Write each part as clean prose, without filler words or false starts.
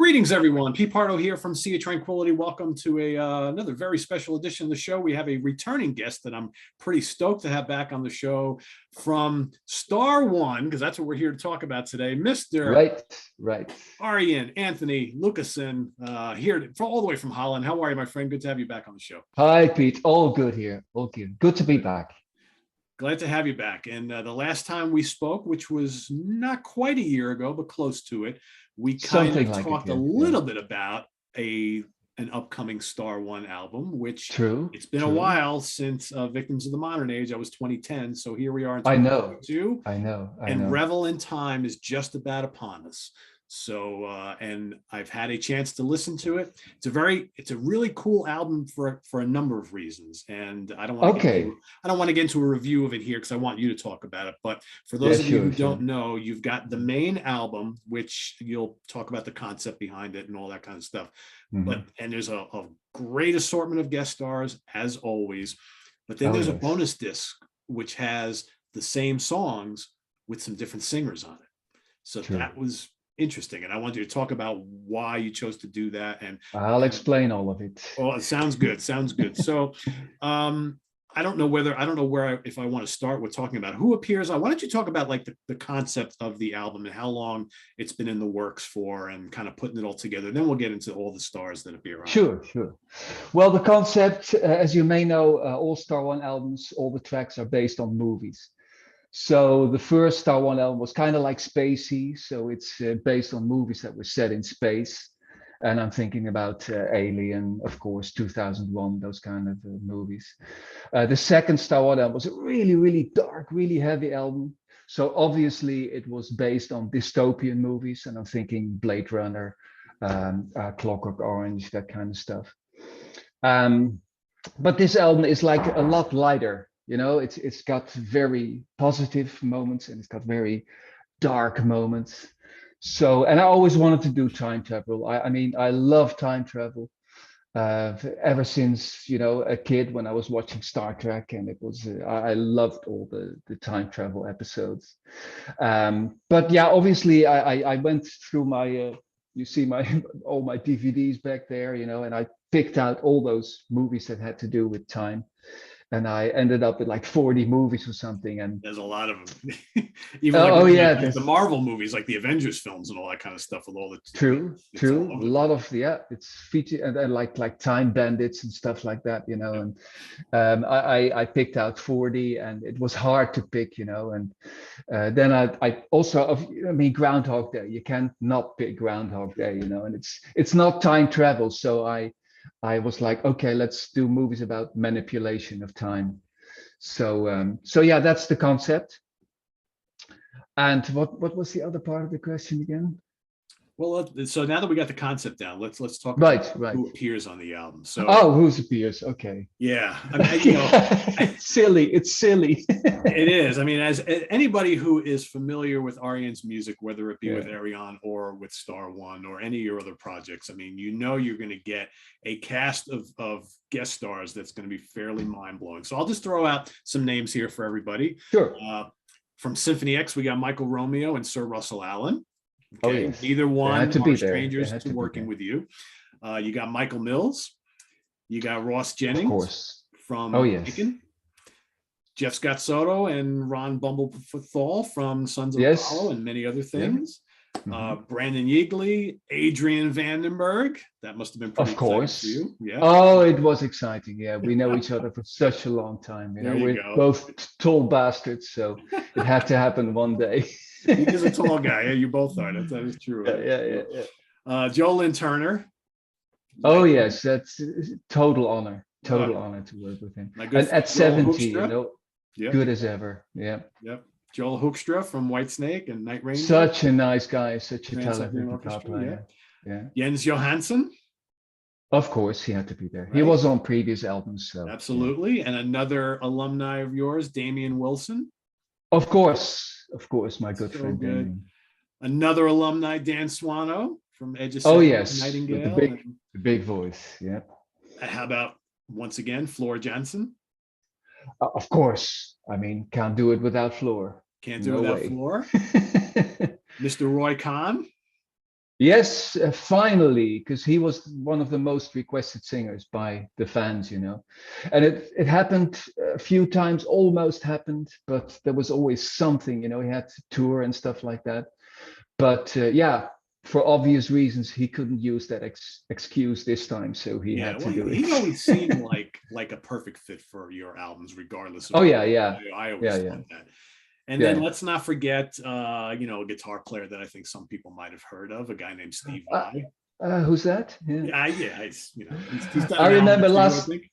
Greetings, everyone. Pete Pardo here from Sea of Tranquility. Welcome to another very special edition of the show. We have a returning guest that I'm pretty stoked to have back on the show from Star One, because that's what we're here to talk about today. Mr. Right. Arjen Anthony Lucassen, here all the way from Holland. How are you, my friend? Good to have you back on the show. Hi, Pete. All good here. All good. Good to be back. Glad to have you back. And the last time we spoke, which was not quite a year ago, but close to it, we kind of talked a little bit about an upcoming Star One album, which it's been a while since Victims of the Modern Age. That was 2010. So here we are in 2022. I know. Revel in Time is just about upon us. So and I've had a chance to listen to it. It's a really cool album for a number of reasons, and I don't want to get into a review of it here because I want you to talk about it. But for those of you who don't know, you've got the main album, which you'll talk about the concept behind it and all that kind of stuff. And there's a great assortment of guest stars as always. But then there's a bonus disc which has the same songs with some different singers on it. So that was interesting, and I wanted you to talk about why you chose to do that, and I'll explain all of it. Well, it sounds good. So I don't know if I want to start with talking about who appears on. Why don't you talk about like the concept of the album and how long it's been in the works for, and kind of putting it all together. Then we'll get into all the stars that appear on. Sure. Well, the concept, as you may know, all Star One albums, all the tracks are based on movies. So the first Star One album was kind of like spacey, so it's based on movies that were set in space. And I'm thinking about Alien, of course, 2001, those kind of movies. The second Star One album was a really, really dark, really heavy album. So obviously it was based on dystopian movies, and I'm thinking Blade Runner, Clockwork Orange, that kind of stuff. But this album is like a lot lighter. You know, it's got very positive moments and it's got very dark moments. So, and I always wanted to do time travel. I mean, I love time travel. Ever since, a kid when I was watching Star Trek, and it was, I loved all the time travel episodes. But yeah, obviously I went through my, you see all my DVDs back there, and I picked out all those movies that had to do with time. And I ended up with like 40 movies or something. And there's a lot of them. Even like the Marvel movies, like the Avengers films and all that kind of stuff with all the true. A lot of it's featured, and then like Time Bandits and stuff like that, And I picked out 40, and it was hard to pick, and then I also, Groundhog Day. You can't not pick Groundhog Day, and it's not time travel, so I was like, okay, let's do movies about manipulation of time. So yeah, that's the concept. And what was the other part of the question again? Well, so now that we got the concept down, let's talk about who appears on the album. So who appears? Okay. Yeah, it's silly. It is. I mean, as anybody who is familiar with Arjen's music, whether it be with Ariane or with Star One or any of your other projects, I mean, you're going to get a cast of guest stars that's going to be fairly mind-blowing. So I'll just throw out some names here for everybody. Sure. From Symphony X, we got Michael Romeo and Sir Russell Allen. Okay. Oh, yes. Neither one are strangers to working with you. You got Michael Mills. You got Ross Jennings, of course, from Bacon. Jeff Scott Soto and Ron Bumblefoot from Sons of Apollo and many other things. Brandon Yeagley, Adrian Vandenberg. That must have been pretty exciting for you. Yeah. Oh, it was exciting. Yeah, we know each other for such a long time. We're both tall bastards, so it had to happen one day. He's a tall guy. Yeah, you both are. That is true. Yeah. Joe Lynn Turner. Oh yes, that's total honor. Total honor to work with him. And at 70, good as ever. Yeah. Yep. Joel Hoekstra from Whitesnake and Night Ranger. Such a nice guy, such a talented guitar player. Yeah. Jens Johansson. Of course, he had to be there. Right. He was on previous albums. So, absolutely. Yeah. And another alumni of yours, Damian Wilson. Of course, my good friend. Damian. Another alumni, Dan Swano from Edge of Nightingale. The big voice. Yeah. How about once again, Floor Jansen? Of course. I mean, can't do it without Floor. Can't do it without Floor. Mr. Roy Khan. Yes, finally, because he was one of the most requested singers by the fans, you know. And it happened a few times, almost happened, but there was always something, you know. He had to tour and stuff like that. But yeah, for obvious reasons, he couldn't use that excuse this time, so he Yeah, had to well, do he always seemed it. like a perfect fit for your albums, regardless of Oh what. yeah, yeah, I yeah, always yeah, thought that. And then yeah. let's not forget, a guitar player that I think some people might have heard of, a guy named Steve Uh, Vai. who's that? Yeah. Yeah, he's done I an album or remember two, I think.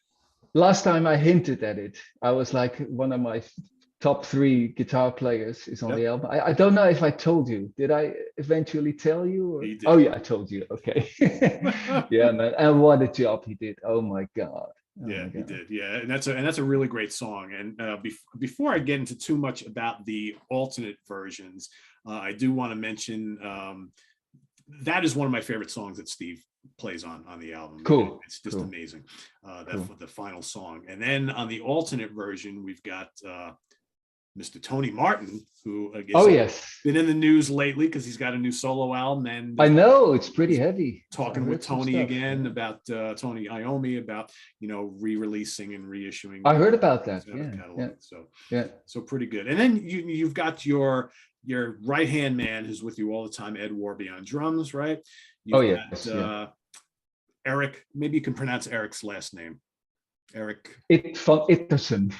last time I hinted at it. I was like, one of my top three guitar players is on the Yep, album. I don't know if I told you. Did I eventually tell you? Or? he Oh did. yeah, I told you. Okay. Yeah, man. And what a job he did. Oh my God. Oh Yeah, my he God. did. Yeah, and that's a really great song. And before I get into too much about the alternate versions, I do want to mention that is one of my favorite songs that Steve plays on the album. Cool. It's just Cool. amazing. That Cool. the final song, and then on the alternate version, we've got Mr. Tony Martin, who I guess Oh has yes. been in the news lately because he's got a new solo album, and I there's know it's pretty heavy. I talking with heard some Tony stuff. again Yeah. about Tony Iommi about re-releasing and reissuing I the heard about that. Sabbath Yeah. Yeah. catalog. Yeah. So pretty good. And then you've got your right hand man who's with you all the time, Ed Warby on drums, right? Oh You've got yes. Yeah. Eric. Maybe you can pronounce Eric's last name. Eric. It van Ittersen.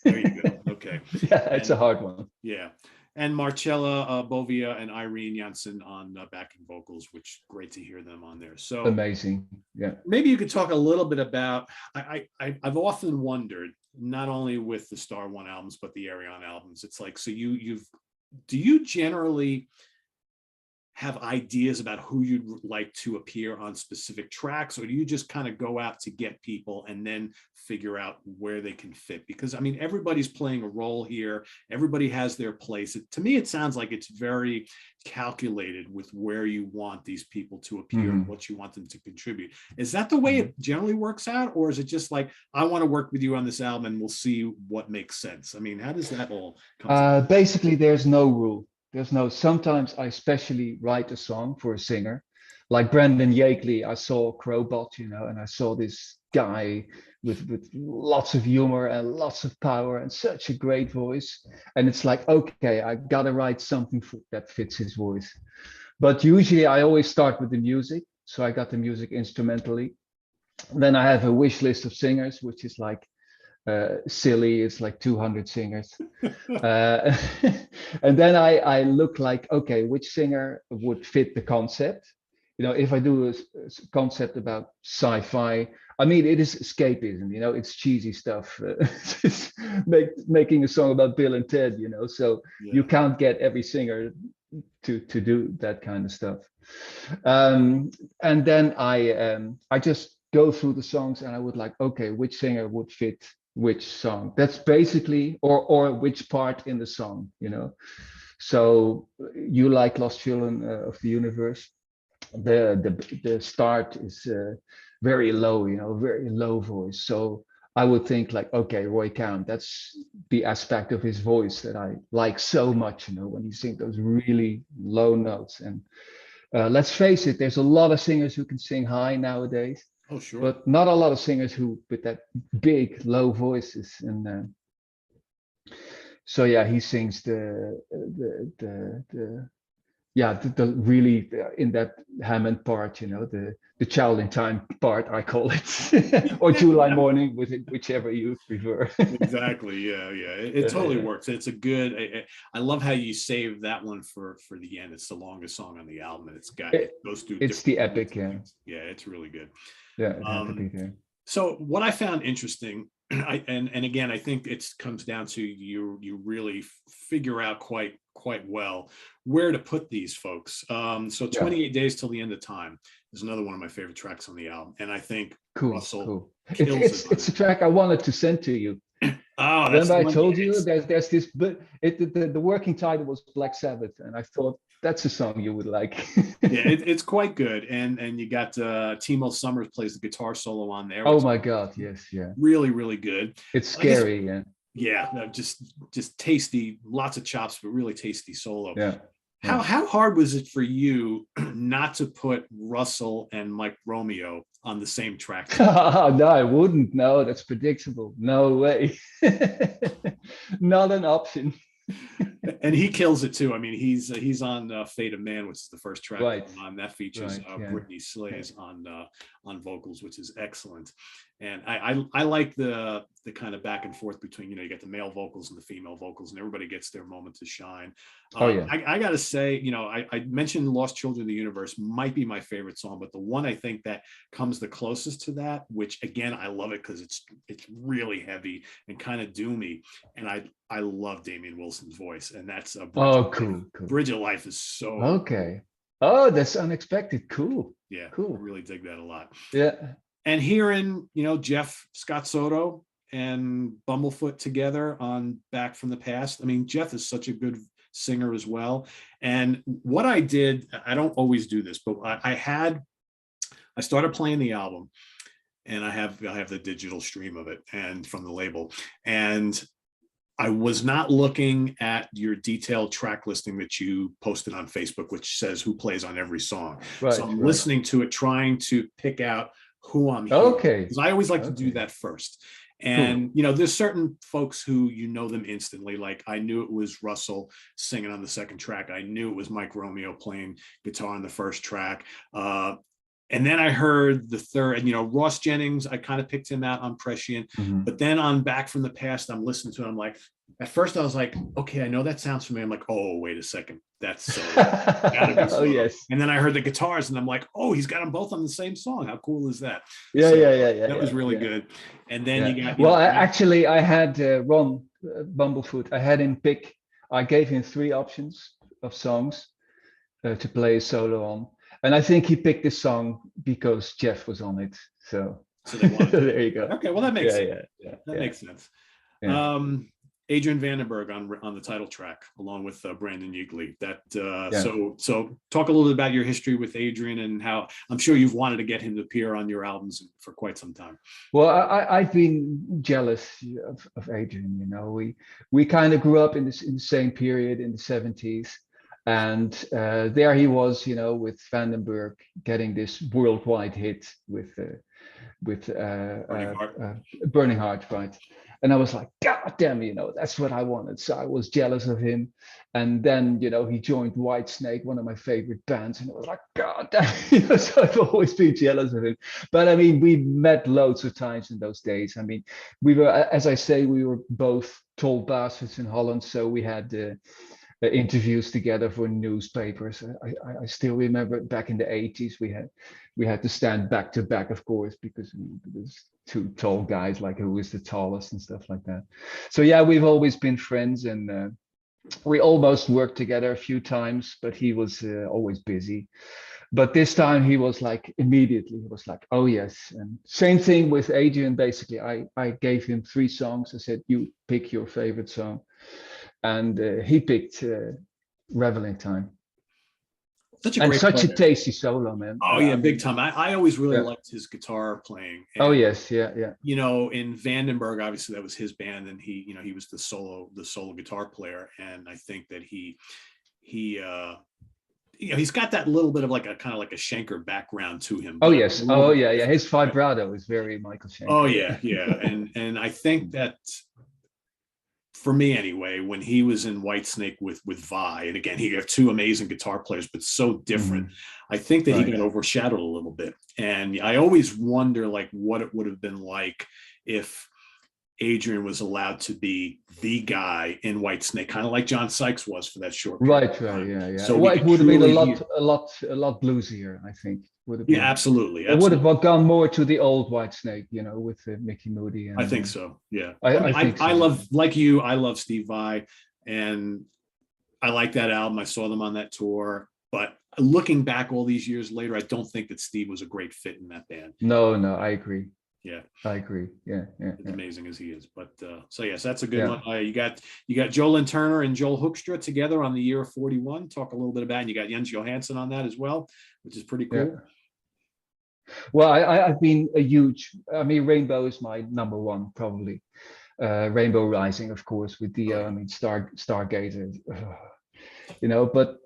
There you go. Okay. Yeah, it's a And hard one. yeah. And Marcella Bovia and Irene Janssen on backing vocals, which great to hear them on there. So Amazing. Yeah. maybe you could talk a little bit about. I've often wondered, not only with the Star One albums but the Arion albums. It's like, so do you generally have ideas about who you'd like to appear on specific tracks, or do you just kind of go out to get people and then figure out where they can fit? Because I mean, everybody's playing a role here, everybody has their place. To me, it sounds like it's very calculated with where you want these people to appear and what you want them to contribute. Is that the way it generally works out, or is it just like, I want to work with you on this album and we'll see what makes sense? I mean, how does that all come together? Basically, there's no rule. There's no. Sometimes I specially write a song for a singer, like Brendan Yakeley. I saw Crowbot, you know, and I saw this guy with lots of humor and lots of power and such a great voice. And it's like, okay, I gotta write something that fits his voice. But usually, I always start with the music. So I got the music instrumentally. Then I have a wish list of singers, which is like silly. It's like 200 singers. Uh, and then I look like, okay, which singer would fit the concept? You know, if I do a concept about sci-fi, I mean, it is escapism, you know, it's cheesy stuff. Making a song about Bill and Ted, you know, so you Yeah. can't get every singer to do that kind of stuff. Um, and then I just go through the songs and I would like, okay, which singer would fit which song? That's basically, or which part in the song, you know. So you like Lost Children of the Universe. The start is very low, you know, very low voice. So I would think like, okay, Roy Khan, that's the aspect of his voice that I like so much, you know, when he sings those really low notes. And let's face it, there's a lot of singers who can sing high nowadays, Oh, sure. but not a lot of singers who with that big low voices. And so yeah, he sings the yeah, the really in that Hammond part, you know, the child in time part, I call it, or July Morning, with it, whichever you prefer. Exactly. Yeah. Yeah. It totally Yeah. works. It's a good. I love how you save that one for the end. It's the longest song on the album, and it goes through It's different the moments epic, and yeah. things. Yeah, it's really good. Yeah, it had to be Um, there. so what I found interesting, and again, I think it comes down to you really figure out quite well where to put these folks. So Yeah, 28 Days Till the End of Time is another one of my favorite tracks on the album, and I think cool, Russell cool. kills it on It's it. a track I wanted to send to you. Oh, that's Remember the I one. Yeah, told you there's this, but the working title was Black Sabbath, and I thought that's a song you would like. yeah, it's quite good, and you got Timo Summers plays the guitar solo on there, Oh which is my God, yes, yeah. really good. It's I guess, scary, yeah. yeah, just tasty, lots of chops, but really tasty solo. Yeah. How hard was it for you not to put Russell and Mike Romeo on the same track? No, I wouldn't. No, that's predictable. No way. Not an option. And he kills it too. I mean, he's on Fate of Man, which is the first track Right. on that features Right, yeah. Brittany Slays on vocals, which is excellent. And I like the kind of back and forth between, you get the male vocals and the female vocals, and everybody gets their moment to shine. I gotta say, I mentioned Lost Children of the Universe might be my favorite song, but the one I think that comes the closest to that, which again I love it because it's really heavy and kind of doomy, and I love Damian Wilson's voice, and that's a cool. Bridge of Life is so okay. Oh, that's unexpected. Cool. Yeah, cool. I really dig that a lot. Yeah. And hearing, Jeff Scott Soto and Bumblefoot together on Back from the Past. I mean, Jeff is such a good singer as well. And what I did, I don't always do this, but I started playing the album, and I have the digital stream of it and from the label. And I was not looking at your detailed track listing that you posted on Facebook, which says who plays on every song. Right, so I'm listening to it, trying to pick out who I'm hearing. Okay. Because I always like to do that first. And, there's certain folks who them instantly. Like I knew it was Russell singing on the second track. I knew it was Mike Romeo playing guitar on the first track. And then I heard the third, and Ross Jennings, I kind of picked him out on Prescient. But then on Back from the Past, I'm listening to it. I'm like, at first I was like, okay, I know that sounds familiar. I'm like, oh, wait a second. That's so gotta be so. Oh, yes. And then I heard the guitars, and I'm like, oh, he's got them both on the same song. How cool is that? Yeah. That was really good. And then you got I had Ron Bumblefoot. I had him pick. I gave him 3 options of songs to play solo on. And I think he picked this song because Jeff was on it. So there you go. Okay, well that makes sense. That makes sense. Yeah. Adrian Vandenberg on the title track, along with Brandon Yeagley. So talk a little bit about your history with Adrian and how I'm sure you've wanted to get him to appear on your albums for quite some time. Well, I've been jealous of Adrian. We kind of grew up in the same period in the 70s. And there he was, with Vandenberg getting this worldwide hit with Burning Heart, right? And I was like, God damn, that's what I wanted. So I was jealous of him. And then, he joined Whitesnake, one of my favorite bands. And I was like, God damn, so I've always been jealous of him. But I mean, we met loads of times in those days. I mean, we were, as I say, we were both tall bastards in Holland. So we had interviews together for newspapers. I still remember back in the 80s, we had to stand back to back, of course, because there's 2 tall guys, like who is the tallest and stuff like that. So yeah, we've always been friends, and we almost worked together a few times, but he was always busy. But this time he was like, immediately, he was like, oh yes. And same thing with Adrian, basically. I gave him 3 songs. I said, you pick your favorite song. And he picked Reveling Time. Such a tasty solo, man. Oh yeah, big time. I always really liked his guitar playing. And, oh yes, yeah. In Vandenberg, obviously that was his band, and he was the solo guitar player. And I think that he's got that little bit of like a kind of like a Schenker background to him. Oh yes. Oh yeah. His vibrato is very Michael Schenker. Oh yeah. And I think that, for me anyway, when he was in Whitesnake with Vi, and again, he have 2 amazing guitar players, but so different. I think that he got overshadowed a little bit. And I always wonder like what it would have been like if Adrian was allowed to be the guy in Whitesnake, kind of like John Sykes was for that short period. Right, yeah. So it would have been a lot bluesier, I think. Yeah, absolutely. It would have gone more to the old Whitesnake, with Mickey Moody. And, I think so. Yeah, I think so. I love, like you, I love Steve Vai, and I like that album. I saw them on that tour, but looking back all these years later, I don't think that Steve was a great fit in that band. No, I agree. Yeah, I agree. Yeah. As amazing as he is, but so yes, that's a good one. You got Jolyn Turner and Joel Hoekstra together on The Year of 41. Talk a little bit about it. And you got Jens Johansson on that as well, which is pretty cool. Yeah. Well, I've been a huge. I mean, Rainbow is my number 1 probably. Rainbow Rising, of course, with the Stargazer. But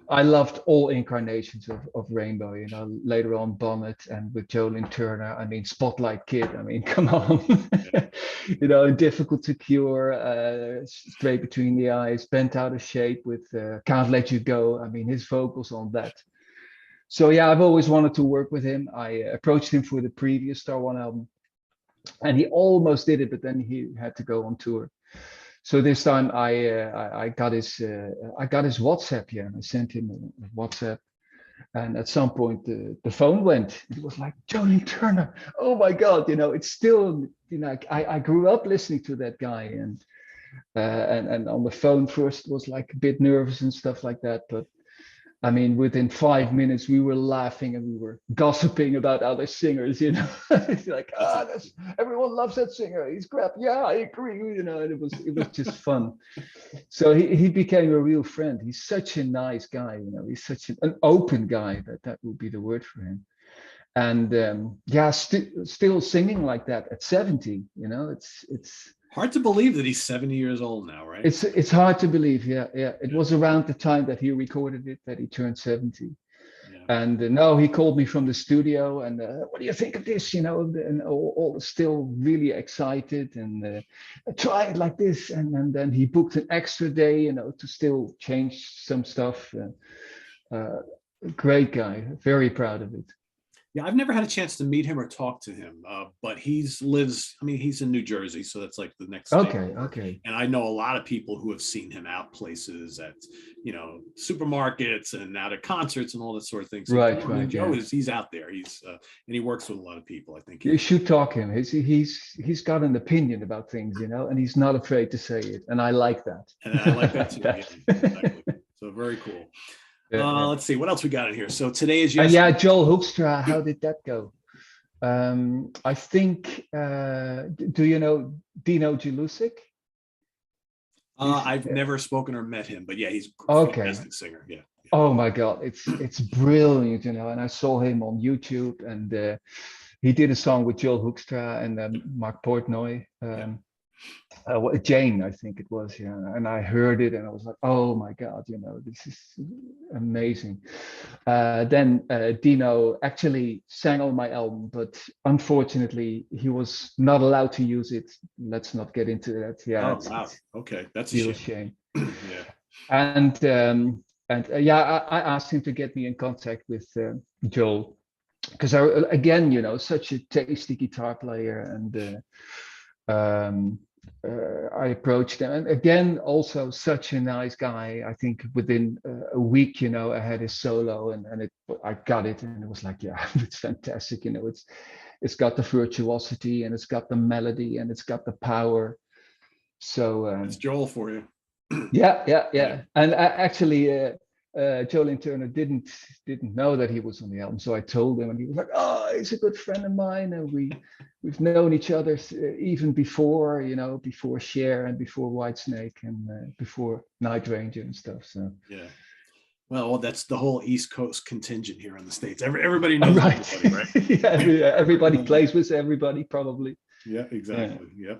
I loved all incarnations of Rainbow, you know, later on Bonnet and with Jolene Turner. I mean, Spotlight Kid. I mean, come on. You know, Difficult to Cure, Straight Between the Eyes, Bent Out of Shape with Can't Let You Go. I mean, his vocals on that. So yeah, I've always wanted to work with him. I approached him for the previous Star One album, and he almost did it, but then he had to go on tour. So this time I got his WhatsApp, yeah, and I sent him a WhatsApp. And at some point the phone went. It was like, Jolene Turner. Oh my God, you know, it's still, you know, I grew up listening to that guy, and on the phone first was like a bit nervous and stuff like that, but I mean, within 5 minutes, we were laughing and we were gossiping about other singers, you know. It's like, everyone loves that singer. He's crap. Yeah, I agree. You know, and it was just fun. So he became a real friend. He's such a nice guy, you know. He's such an open guy. That would be the word for him. And yeah, still singing like that at 70. You know, it's hard to believe that he's 70 years old now, right? It's hard to believe. Yeah. It was around the time that he recorded it that he turned 70. Yeah. And no, he called me from the studio and what do you think of this? You know, and all still really excited and try it like this. And then he booked an extra day, you know, to still change some stuff. Great guy, very proud of it. Yeah, I've never had a chance to meet him or talk to him, but he's in New Jersey, so that's like the next state. Okay. And I know a lot of people who have seen him out places at, you know, supermarkets and out at concerts and all that sort of thing. So right. Joe he's out there. He's and he works with a lot of people, I think. You should talk him. He's got an opinion about things, you know, and he's not afraid to say it. And I like that. And I like that too. Yeah, exactly. So very cool. Let's see what else we got in here. So today is yeah, Joel Hoekstra. How did that go? I think. Do you know Dino Jelusic? I've never spoken or met him, but yeah, he's a fantastic singer. Yeah. Oh my God, it's brilliant, you know. And I saw him on YouTube, and he did a song with Joel Hoekstra and Mark Portnoy. Jane, I think it was, yeah. And I heard it and I was like, oh my God, you know, this is amazing. Then Dino actually sang on my album, but unfortunately he was not allowed to use it. Let's not get into that. Yeah. Oh, wow. Okay. That's a shame. Yeah. And yeah, I asked him to get me in contact with Joel, because again, you know, such a tasty guitar player, and I approached him, and again, also such a nice guy. I think within a week, you know, I had his solo, and I got it, and it was like, yeah, it's fantastic. You know, it's got the virtuosity, and it's got the melody, and it's got the power. So it's Joel for you. Yeah. And actually, Jolene Turner didn't know that he was on the album, so I told him, and he was like, "Oh, he's a good friend of mine, and we've known each other even before, you know, before Cher and before Whitesnake and before Night Ranger and stuff." So yeah. Well, that's the whole East Coast contingent here in the States. Everybody knows everybody, right? Yeah, everybody plays with everybody, probably. Yeah, exactly. Yeah.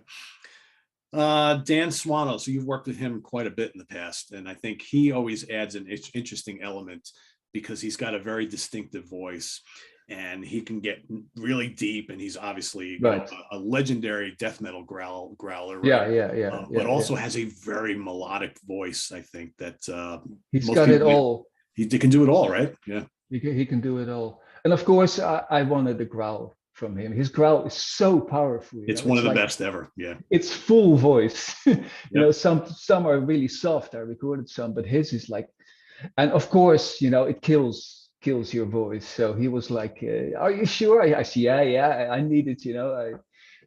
Dan Swano, so you've worked with him quite a bit in the past, and I think he always adds an interesting element because he's got a very distinctive voice, and he can get really deep, and he's obviously a legendary death metal growler. Right? Yeah. But also has a very melodic voice. I think that he's got it all. He can do it all, right? Yeah, he can do it all. And of course, I wanted a growl from him. His growl is so powerful. It's one of the best ever. Yeah, it's full voice. You know, some are really soft. I recorded some, but his is like, and of course, you know, it kills your voice. So he was like, "Are you sure?" I said, "Yeah, I need it." You know,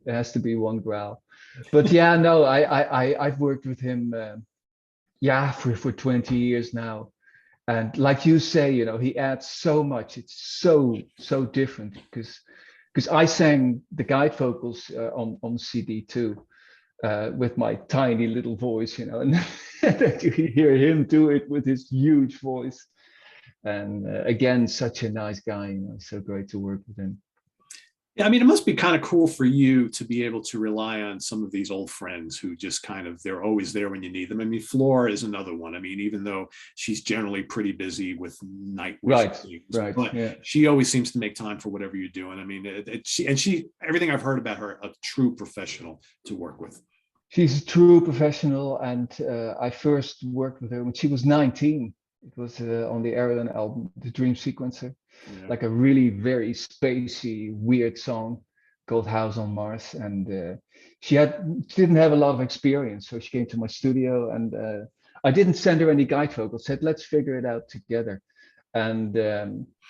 there has to be one growl. But yeah, no, I've worked with him, for 20 years now. And like you say, you know, he adds so much. It's so different because I sang the guide vocals on CD too, with my tiny little voice, you know, and then you hear him do it with his huge voice. And again, such a nice guy, you know, so great to work with him. Yeah, I mean, it must be kind of cool for you to be able to rely on some of these old friends who just kind of, they're always there when you need them. I mean, Flora is another one. I mean, even though she's generally pretty busy with Nightwish Right, and things, right, but yeah. she always seems to make time for whatever you're doing. I mean, she, everything I've heard about her, a true professional to work with. She's a true professional, and I first worked with her when she was 19. It was on the Arjen album, The Dream Sequencer, Yeah. like a really very spacey, weird song called House on Mars. And she didn't have a lot of experience, so she came to my studio, and I didn't send her any guide vocals. Said let's figure it out together. And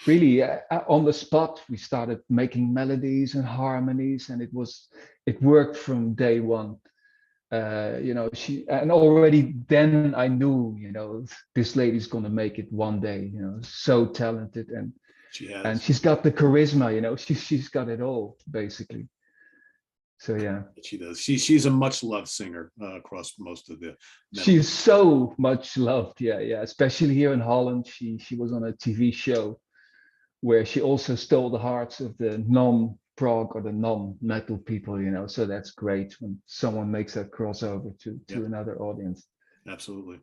really, on the spot, we started making melodies and harmonies, and it worked from day one. She, and already then I knew, this lady's gonna make it one day, so talented, She and has. she's got the charisma, she's got it all basically. So yeah, She does. She's a much loved singer across most of the metal. she's so much loved. Yeah, yeah, especially here in Holland. She was on a TV show where she also stole the hearts of the non-prog or the non-metal people, so that's great when someone makes that crossover to Yep, another audience. absolutely.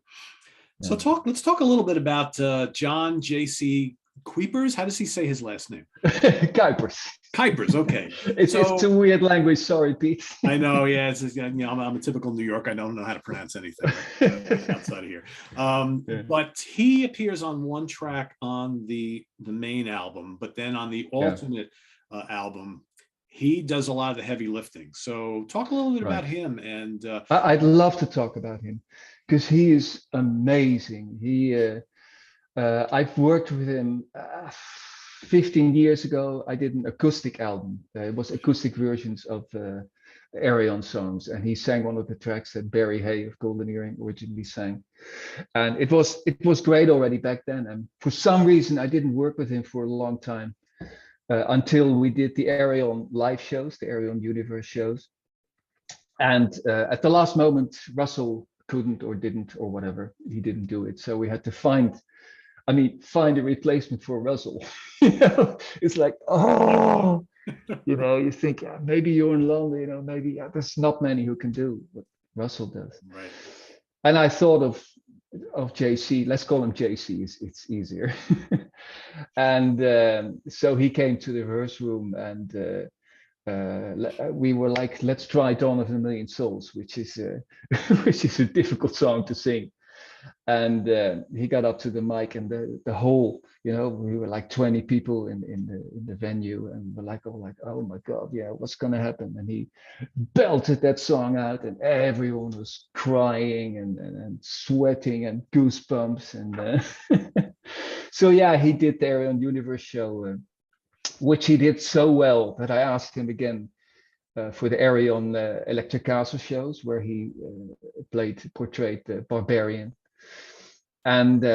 So Yeah. let's talk a little bit about John J.C. Kuipers. How does he say his last name? Kuipers. Kuipers. Okay. It's a weird language. Sorry, Pete. I know. Yeah, I'm a typical New York. I don't know how to pronounce anything outside of here. Yeah. But he appears on one track on the main album, but then on the Yeah. alternate album, he does a lot of the heavy lifting. So talk a little bit about Right. him. And I'd love to talk about him because he is amazing. I've worked with him 15 years ago. I did an acoustic album. It was acoustic versions of Arion songs, and he sang one of the tracks that Barry Hay of Golden Earring originally sang. And it was great already back then. And for some reason, I didn't work with him for a long time until we did the Arion live shows, the Arion Universe shows. And at the last moment, Russell couldn't or didn't or whatever. He didn't do it. So we had to find a replacement for Russell. It's like, oh, you think, yeah, maybe you're in London, maybe there's not many who can do what Russell does. right. And I thought of JC. Let's call him JC. It's easier. And so he came to the rehearse room, and we were like, let's try Dawn of a Million Souls, which is which is a difficult song to sing. And he got up to the mic, and the whole, we were like 20 people in the venue, and we're like, oh my god, yeah, what's gonna happen? And he belted that song out, and everyone was crying and sweating and goosebumps. And so yeah, he did their own Universe show, which he did so well that I asked him again for the Arion Electric Castle shows, where he portrayed the Barbarian. And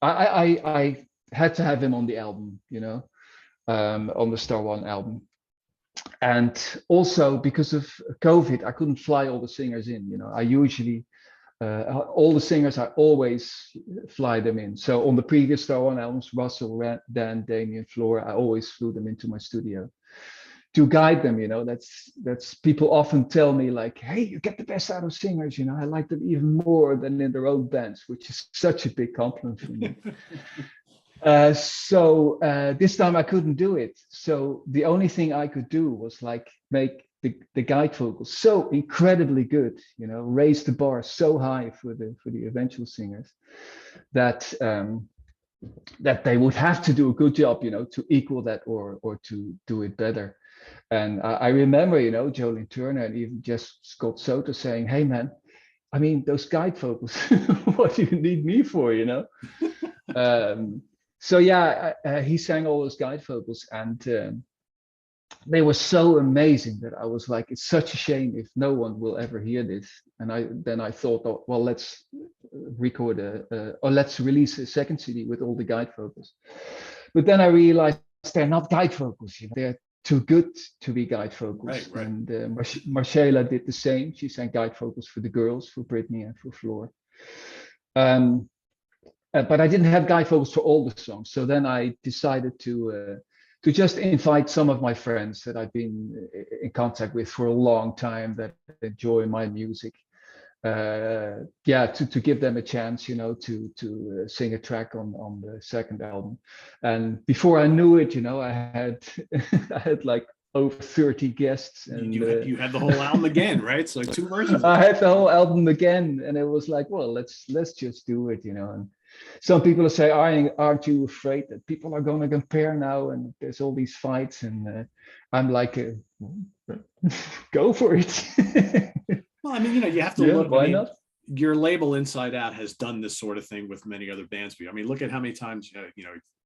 I had to have him on the album, on the Star One album. And also because of COVID, I couldn't fly all the singers in. I usually all the singers, I always fly them in. So on the previous Star One albums, Russell, Dan, Damien, Flora, I always flew them into my studio to guide them. That's people often tell me like, hey, you get the best out of singers. I like them even more than in their own bands, which is such a big compliment for me. So this time I couldn't do it. So the only thing I could do was like make the guide vocals so incredibly good, raise the bar so high for the eventual singers that that they would have to do a good job, to equal that or to do it better. And I remember, Jolene Turner and even just Scott Soto saying, "Hey man, I mean those guide vocals, what do you need me for?" So yeah, he sang all those guide vocals, and they were so amazing that I was like, it's such a shame if no one will ever hear this. And I thought, oh, well, let's record or let's release a second CD with all the guide vocals. But then I realized they're not guide vocals, they're too good to be guide vocals. Right. And Marcella did the same. She sang guide vocals for the girls, for Brittany and for Floor. But I didn't have guide vocals for all the songs. So then I decided to to just invite some of my friends that I've been in contact with for a long time that enjoy my music. To give them a chance, to sing a track on the second album. And before I knew it, I had I had like over 30 guests, and you had the whole album again, right? So 2 versions. I had the whole album again, and it was like, well, let's just do it, And some people say, aren't you afraid that people are going to compare now, and there's all these fights? And I'm like, go for it. Well, I mean, you have to look. Why not? Your label InsideOut has done this sort of thing with many other bands. I mean, look at how many times,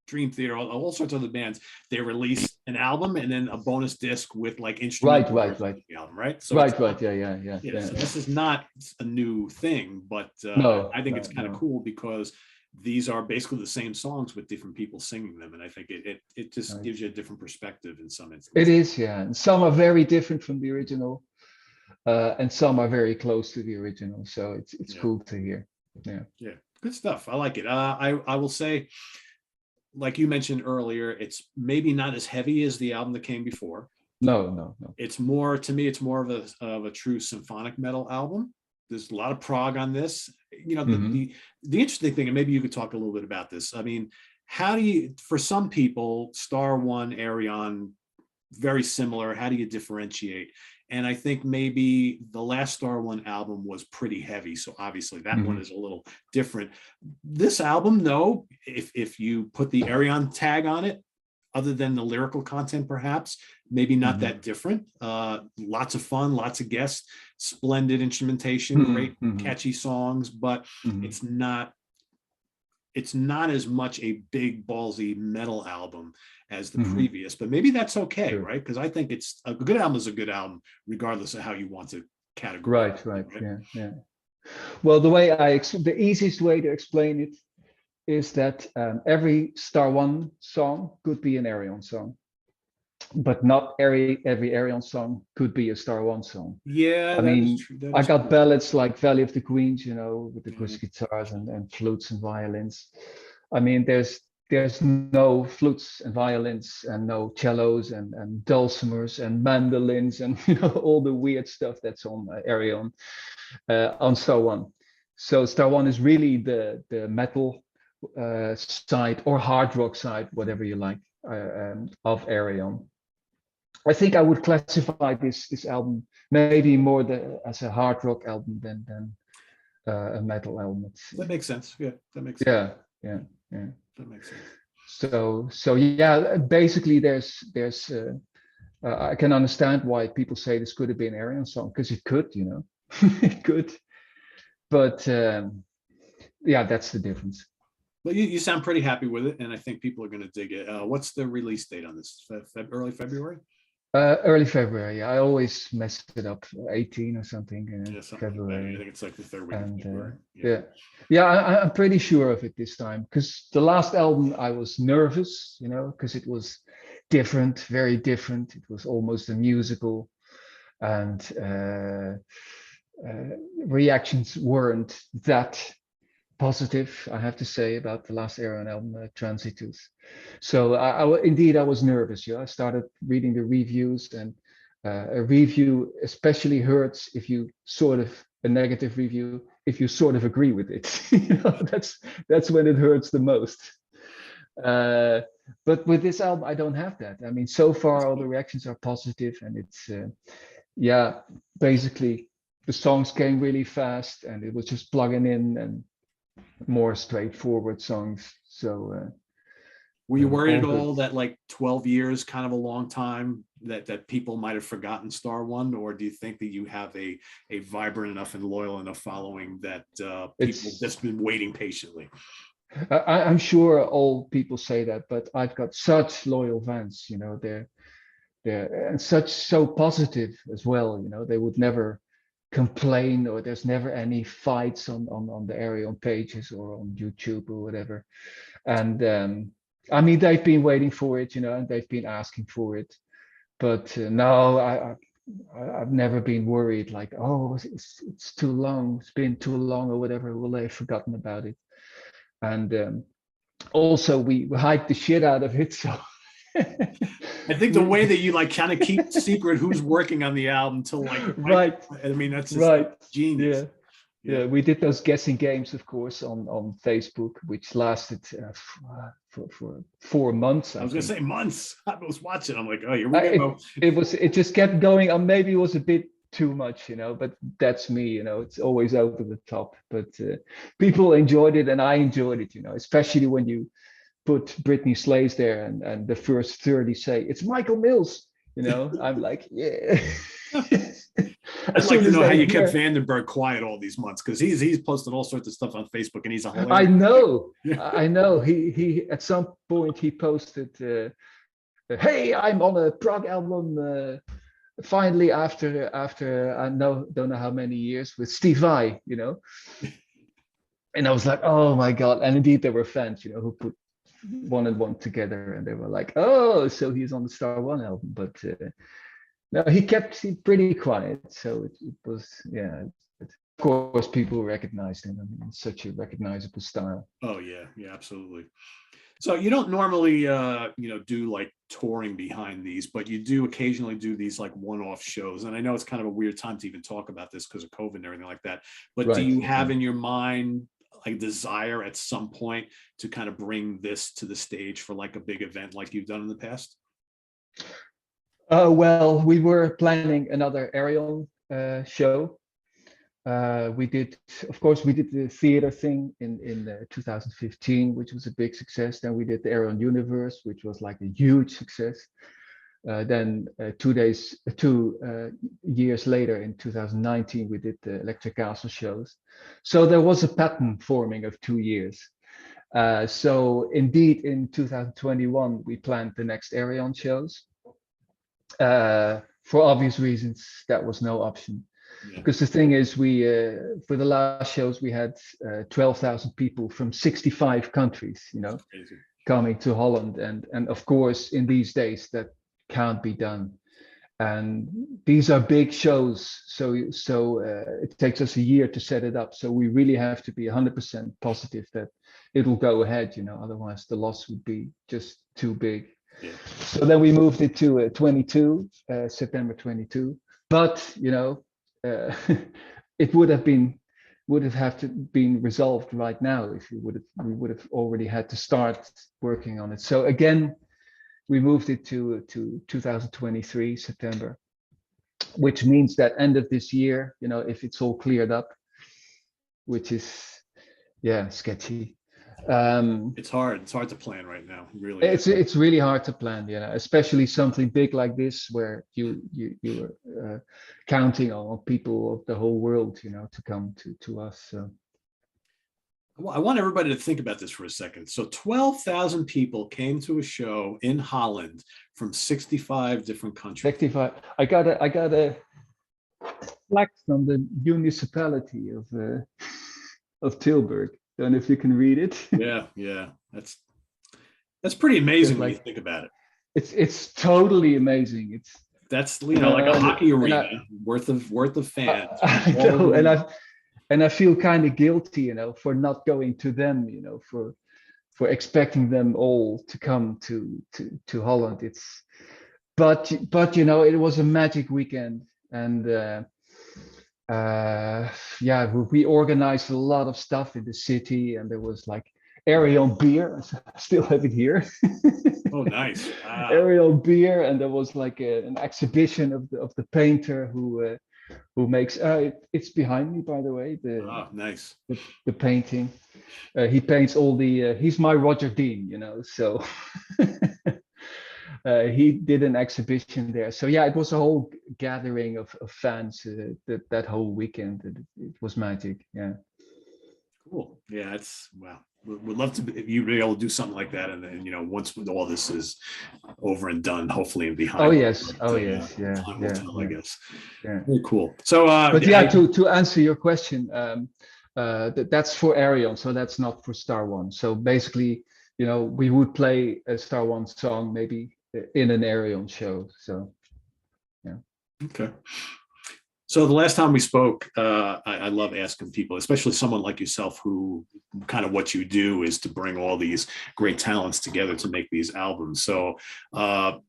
Dream Theater, all sorts of other bands, they release an album and then a bonus disc with like instrumental right. The album, right? So right. Yeah. So this is not a new thing, but no, I think it's kind of cool because these are basically the same songs with different people singing them, and I think it just gives you a different perspective in some instances. It is, yeah, and some are very different from the original, and some are very close to the original. So it's cool to hear. Yeah, good stuff. I like it. I will say, like you mentioned earlier, it's maybe not as heavy as the album that came before. No. It's more, to me, it's more of a true symphonic metal album. There's a lot of prog on this. The interesting thing, and maybe you could talk a little bit about this. I mean, how do you, for some people, Star One, Arion, very similar. How do you differentiate? And I think maybe the last Star One album was pretty heavy, so obviously that one is a little different. This album, though, if you put the Arion tag on it, other than the lyrical content, perhaps, maybe not that different. Lots of fun, lots of guests, splendid instrumentation, great catchy songs, but it's not as much a big ballsy metal album as the previous, but maybe that's okay, right? Because I think it's a good album is a good album, regardless of how you want to categorize. Right. Yeah. Well, the easiest way to explain it is that every Star One song could be an Arion song, but not every Arion song could be a Star One song. Yeah, I mean, I got ballads like Valley of the Queens, with the acoustic guitars and flutes and violins. I mean, there's no flutes and violins and no cellos and dulcimers and mandolins and all the weird stuff that's on Arion on Star One. So Star One is really the metal side or hard rock side, whatever you like, of Arion. I think I would classify this album maybe more as a hard rock album than a metal album. That makes sense. Yeah, that makes sense. Yeah. That makes sense. So yeah, basically there's I can understand why people say this could have been an Arion song, because it could, it could, but that's the difference. Well, you sound pretty happy with it, and I think people are going to dig it. What's the release date on this? Early February? Early February. Yeah, I always mess it up. 18 or something. February. I think it's like the third week of February. I'm pretty sure of it this time, because the last album I was nervous, because it was different, very different. It was almost a musical, and reactions weren't that positive, I have to say, about the last Arion album, Transitus. So I was nervous. I started reading the reviews, and a review especially hurts if you a negative review, if you sort of agree with it. That's when it hurts the most. But with this album, I don't have that. I mean, so far all the reactions are positive, and it's basically the songs came really fast, and it was just plugging in and more straightforward songs. So were you worried at all that like 12 years, kind of a long time, that people might have forgotten Star One, or do you think that you have a vibrant enough and loyal enough following that people just been waiting patiently? I'm sure all people say that, but I've got such loyal fans. They're and so positive as well. They would never complain, or there's never any fights on the Arion pages or on YouTube or whatever. And I mean, they've been waiting for it, and they've been asking for it. But no, I've never been worried like, oh, it's too long, it's been too long or whatever. Will they have forgotten about it? And also we hyped the shit out of it, so I think the way that you like kind of keep secret who's working on the album till like, Right, I mean, that's just right, genius. yeah. Yeah, we did those guessing games, of course, on Facebook, which lasted for 4 months, I I was gonna think. say months. I was watching. I'm like, oh, here we go. It just kept going, and maybe it was a bit too much, but that's me, it's always over the top. But people enjoyed it, and I enjoyed it, especially when you put Britney Slays there, and the first 30 say it's Michael Mills. I'm like, yeah. I'd As like soon to as know how they you kept hear, Vandenberg quiet all these months, because he's posted all sorts of stuff on Facebook and he's a I hilarious. know, I know. He at some point he posted, "Hey, I'm on a prog album. Finally, after I don't know how many years with Steve Vai, And I was like, oh my god! And indeed, there were fans, who put one and one together, and they were like, oh, so he's on the Star One album. But no, he kept it pretty quiet. So it was, yeah. Of course, people recognized him. I mean, it's such a recognizable style. Oh yeah, yeah, absolutely. So you don't normally, do like touring behind these, but you do occasionally do these like one-off shows. And I know it's kind of a weird time to even talk about this because of COVID and everything like that. But do Right. you have in your mind like desire at some point to kind of bring this to the stage for like a big event like you've done in the past? Well, we were planning another Arion show. We did, of course, we did the theater thing in 2015, which was a big success. Then we did the Arion Universe, which was like a huge success. Then 2 years later, in 2019, we did the Electric Castle shows. So there was a pattern forming of 2 years. So indeed, in 2021, we planned the next Arion shows. For obvious reasons, that was no option. Yeah. Because the thing is, we for the last shows we had 12,000 people from 65 countries, coming to Holland, and of course in these days that can't be done. And these are big shows, so it takes us a year to set it up. So we really have to be 100% positive that it will go ahead, otherwise the loss would be just too big. Yeah. So then we moved it to September 22. But it would have been resolved right now if we would have already had to start working on it. So again, we moved it to 2023 September, which means that end of this year, if it's all cleared up, which is sketchy. It's hard to plan right now, really. It's really hard to plan, especially something big like this where you are counting on people of the whole world, to come to us. So I want everybody to think about this for a second. So 12,000 people came to a show in Holland from 65 different countries. 65. I got a flag from the municipality of Tilburg. Don't know if you can read it. Yeah. That's pretty amazing when you think about it. It's totally amazing. That's like a hockey arena worth of fans. I know, and I feel kind of guilty, for not going to them, for expecting them all to come to Holland. But it was a magic weekend, and we organized a lot of stuff in the city, and there was like Arion beer. I still have it here. Oh, nice. Wow. Arion beer, and there was like an exhibition of the painter who makes it's behind me, by the way, nice. the painting. He paints all the he's my Roger Dean, so he did an exhibition there. So yeah, it was a whole gathering of fans that whole weekend. It was magic. Yeah. Cool. Yeah, it's wow. We'd love to if you'd be able to do something like that, and then once all this is over and done, hopefully and behind. Oh yes. Yeah. Time will tell, I guess. Yeah. Very cool. So, but to answer your question, that's for Arion, so that's not for Star One. So basically, we would play a Star One song maybe in an Arion show. So, yeah. Okay. So the last time we spoke, I love asking people, especially someone like yourself, who kind of what you do is to bring all these great talents together to make these albums. So now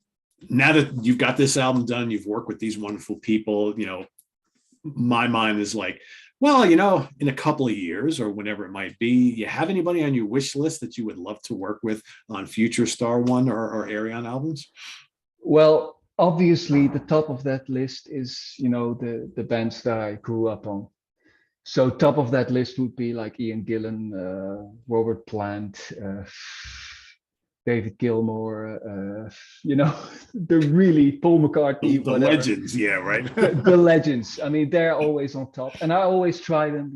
that you've got this album done, you've worked with these wonderful people, my mind is like, well, in a couple of years or whenever it might be, you have anybody on your wish list that you would love to work with on future Starone or Arjen albums? Well, obviously, the top of that list is, the bands that I grew up on. So top of that list would be like Ian Gillan, Robert Plant, David Gilmour, the really Paul McCartney, The whatever. legends, yeah, right. The legends. I mean, they're always on top, and I always try them.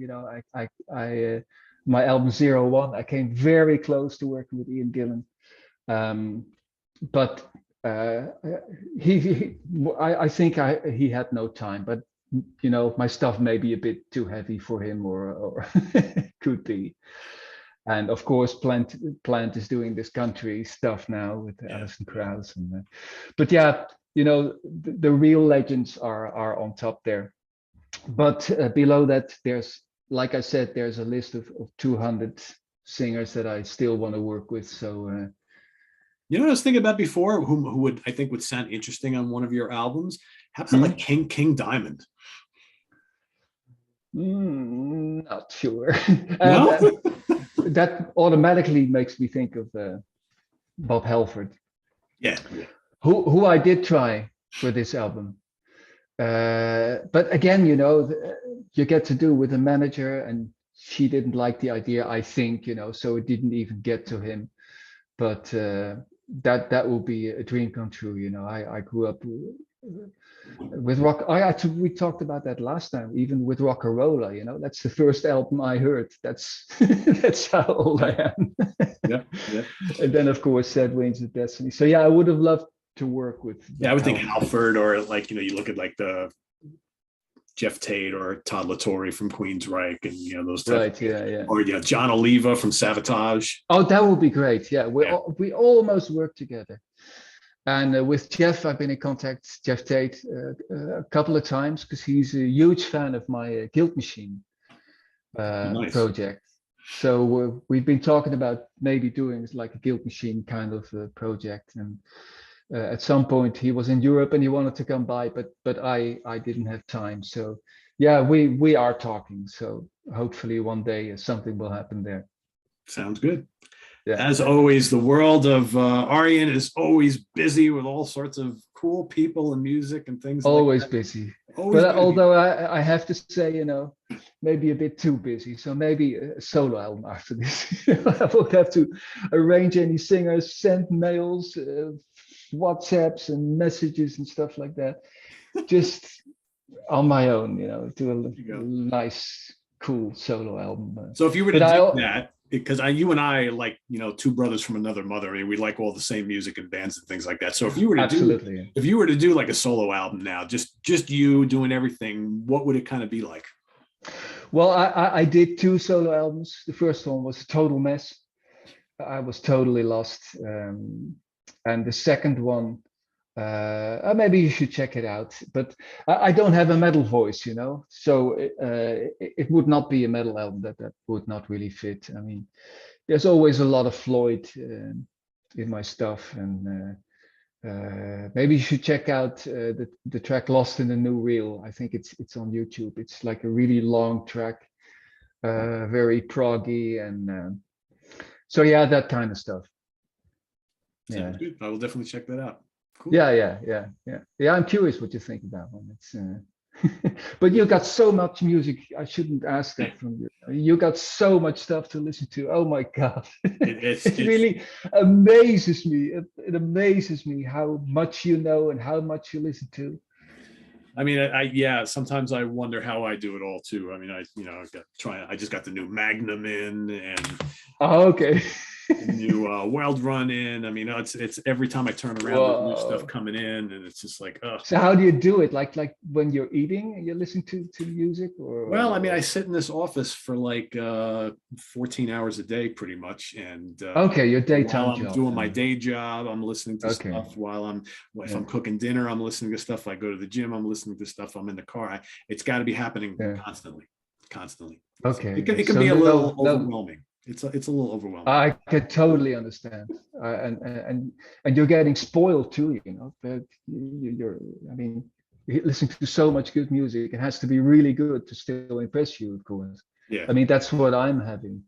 My album 01, I came very close to working with Ian Gillan, but I think he had no time. But my stuff may be a bit too heavy for him, or could be. And of course, Plant is doing this country stuff now with Alison Krauss. But yeah, the real legends are on top there. But below that, there's, like I said, there's a list of 200 singers that I still want to work with. So what I was thinking about before, who would I think would sound interesting on one of your albums? How about like King Diamond? Not sure. No? That automatically makes me think of Bob Halford. Yeah. Who I did try for this album. But again, you get to do with a manager, and she didn't like the idea, I think, so it didn't even get to him. But that will be a dream come true. I grew up with rock. We talked about that last time, even with Rock-a-Rolla. That's the first album I heard. That's that's how old I am. Yeah. And then of course Sad Wings of Destiny. So yeah, I would have loved to work with. Yeah, I would think Halford, or like you look at like the Jeff Tate or Todd La Torre from Queensryche, and those types. Right. Yeah. Or John Oliva from Savatage. Oh, that would be great. Yeah, we almost worked together. And with Jeff, I've been in contact, Jeff Tate, a couple of times, because he's a huge fan of my Guild Machine project. So we've been talking about maybe doing like a Guild Machine kind of project. And at some point he was in Europe and he wanted to come by, but I didn't have time. So yeah, we are talking. So hopefully one day something will happen there. Sounds good. Yeah. As always, the world of Arjen is always busy with all sorts of cool people and music and things. Always like that. busy. Always but busy. Although I have to say, maybe a bit too busy. So maybe a solo album after this. I won't have to arrange any singers, send mails, WhatsApps and messages and stuff like that. Just on my own, do a nice, cool solo album. So if you were to do that, because you and I, like, two brothers from another mother, I mean, we like all the same music and bands and things like that. So if you were to do like a solo album now, just you doing everything, what would it kind of be like? Well, I did 2 solo albums. The first one was a total mess. I was totally lost. And the second one, maybe you should check it out. But I don't have a metal voice, so it would not be a metal album. That would not really fit. I mean, there's always a lot of Floyd in my stuff, and maybe you should check out the track "Lost in the New Reel." I think it's on YouTube. It's like a really long track, very proggy, and so yeah, that kind of stuff. Sounds good. I will definitely check that out. Cool. Yeah. I'm curious what you think about one. It's but you got so much music. I shouldn't ask that from you. You got so much stuff to listen to. Oh my God. It really amazes me. It amazes me how much you know and how much you listen to. I mean, sometimes I wonder how I do it all too. I mean, I just got the new Magnum in, and okay. new weld run in. I mean, it's every time I turn around, there's new stuff Whoa. coming in, and it's just like, oh. So how do you do it? Like when you're eating and you're listening to music, Well, I mean, I or sit in this office for like 14 hours a day, pretty much, and okay, your while daytime I'm job doing my then. day job, I'm listening to Okay. stuff. If Yeah. I'm cooking dinner, I'm listening to stuff. I go to the gym, I'm listening to stuff. I'm in the car. It's got to be happening Yeah. constantly, constantly. So Okay. it can So be a little no, overwhelming. It's a little overwhelming. I could totally understand. And you're getting spoiled too, But you're, I mean, you listen to so much good music. It has to be really good to still impress you, of course. Yeah, I mean, that's what I'm having.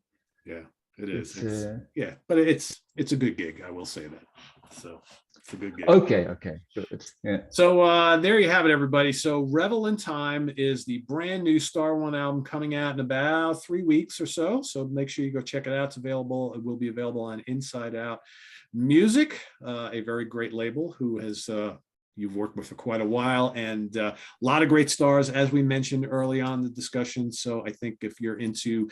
yeah, it is. It's It's yeah, but it's a good gig. I will say that. So it's a good gig. okay, okay, good. Yeah. So there you have it, everybody. So Revel in Time is the brand new Starone album coming out in about 3 weeks or so. So make sure you go check it out. It's available. It will be available on InsideOut Music, a very great label who has you've worked with for quite a while, and a lot of great stars, as we mentioned early on in the discussion. So I think if you're into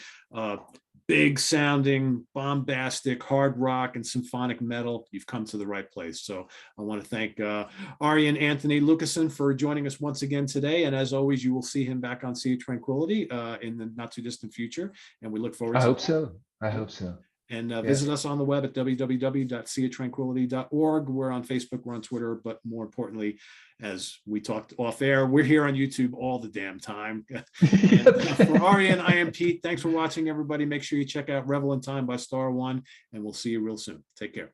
big sounding, bombastic hard rock and symphonic metal, you've come to the right place. So I want to thank Arjen Anthony Lucassen for joining us once again today. And as always, you will see him back on Sea of Tranquility in the not too distant future. And we look forward I to hope so. I hope so. and Yeah. visit us on the web at www.seaoftranquility.org. We're on Facebook, we're on Twitter, but more importantly, as we talked off air, we're here on YouTube all the damn time. For Arjen, I am Pete. Thanks for watching, everybody. Make sure you check out Revel in Time by Star One, and we'll see you real soon. Take care.